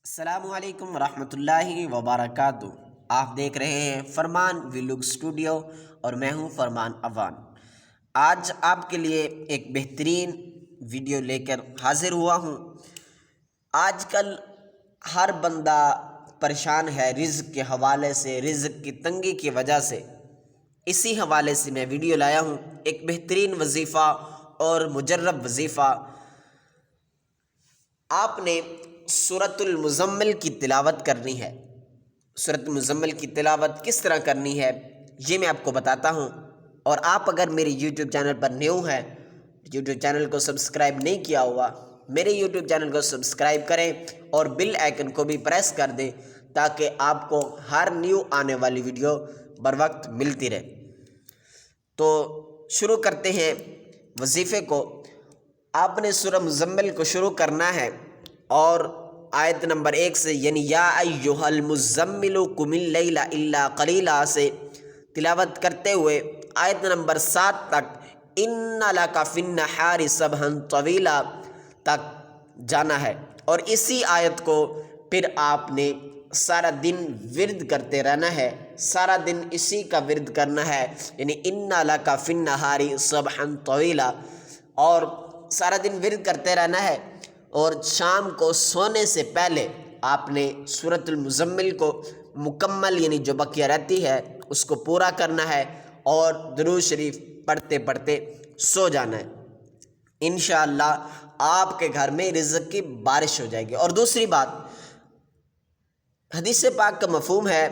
السلام علیکم ورحمۃ اللہ وبرکاتہ۔ آپ دیکھ رہے ہیں فرمان ویلوگ اسٹوڈیو اور میں ہوں فرمان اوان۔ آج آپ کے لیے ایک بہترین ویڈیو لے کر حاضر ہوا ہوں۔ آج کل ہر بندہ پریشان ہے رزق کے حوالے سے، رزق کی تنگی کی وجہ سے۔ اسی حوالے سے میں ویڈیو لایا ہوں، ایک بہترین وظیفہ اور مجرب وظیفہ۔ آپ نے سورۃ المزمل کی تلاوت کرنی ہے۔ سورۃ المزمل کی تلاوت کس طرح کرنی ہے یہ میں آپ کو بتاتا ہوں۔ اور آپ اگر میری یوٹیوب چینل پر نیو ہیں، یوٹیوب چینل کو سبسکرائب نہیں کیا ہوا، میرے یوٹیوب چینل کو سبسکرائب کریں اور بیل آئیکن کو بھی پریس کر دیں تاکہ آپ کو ہر نیو آنے والی ویڈیو بر وقت ملتی رہے۔ تو شروع کرتے ہیں وظیفے کو۔ آپ نے سورہ مزمل کو شروع کرنا ہے اور آیت نمبر 1 سے، یعنی یا ایھا المزمل قم اللیل الا قلیلا سے تلاوت کرتے ہوئے آیت نمبر 7 تک، ان لک فی النہار سبحا طویلا تک جانا ہے۔ اور اسی آیت کو پھر آپ نے سارا دن ورد کرتے رہنا ہے، سارا دن اسی کا ورد کرنا ہے، یعنی ان لک فی النہار سبحا طویلا، اور سارا دن ورد کرتے رہنا ہے۔ اور شام کو سونے سے پہلے آپ نے سورۃ المزمل کو مکمل، یعنی جو بقیہ رہتی ہے اس کو پورا کرنا ہے اور درود شریف پڑھتے پڑھتے سو جانا ہے۔ انشاءاللہ آپ کے گھر میں رزق کی بارش ہو جائے گی۔ اور دوسری بات، حدیث پاک کا مفہوم ہے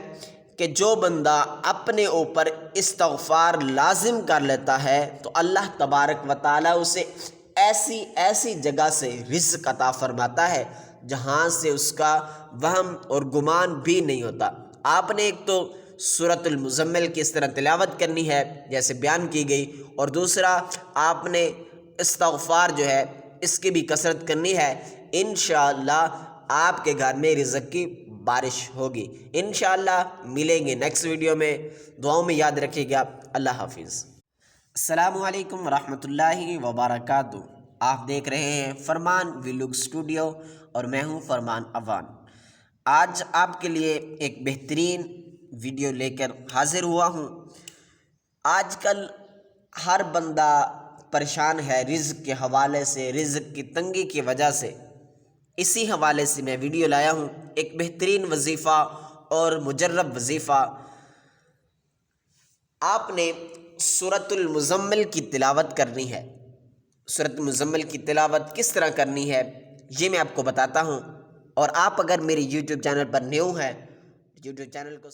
کہ جو بندہ اپنے اوپر استغفار لازم کر لیتا ہے تو اللہ تبارک و تعالیٰ اسے ایسی جگہ سے رزق عطا فرماتا ہے جہاں سے اس کا وہم اور گمان بھی نہیں ہوتا۔ آپ نے ایک تو سورۃ المزمل کی اس طرح تلاوت کرنی ہے جیسے بیان کی گئی، اور دوسرا آپ نے استغفار جو ہے اس کی بھی کثرت کرنی ہے۔ انشاءاللہ آپ کے گھر میں رزق کی بارش ہوگی۔ انشاءاللہ ملیں گے نیکسٹ ویڈیو میں، دعاؤں میں یاد رکھیے گا۔ اللہ حافظ۔ السلام علیکم ورحمۃ اللہ وبرکاتہ۔ آپ دیکھ رہے ہیں فرمان ویلوگ اسٹوڈیو اور میں ہوں فرمان اوان۔ آج آپ کے لیے ایک بہترین ویڈیو لے کر حاضر ہوا ہوں۔ آج کل ہر بندہ پریشان ہے رزق کے حوالے سے، رزق کی تنگی کی وجہ سے۔ اسی حوالے سے میں ویڈیو لایا ہوں، ایک بہترین وظیفہ اور مجرب وظیفہ۔ آپ نے سورۃ المزمل کی تلاوت کرنی ہے۔ سورۃ المزمل کی تلاوت کس طرح کرنی ہے یہ میں آپ کو بتاتا ہوں۔ اور آپ اگر میری یوٹیوب چینل پر نیو ہیں، یوٹیوب چینل کو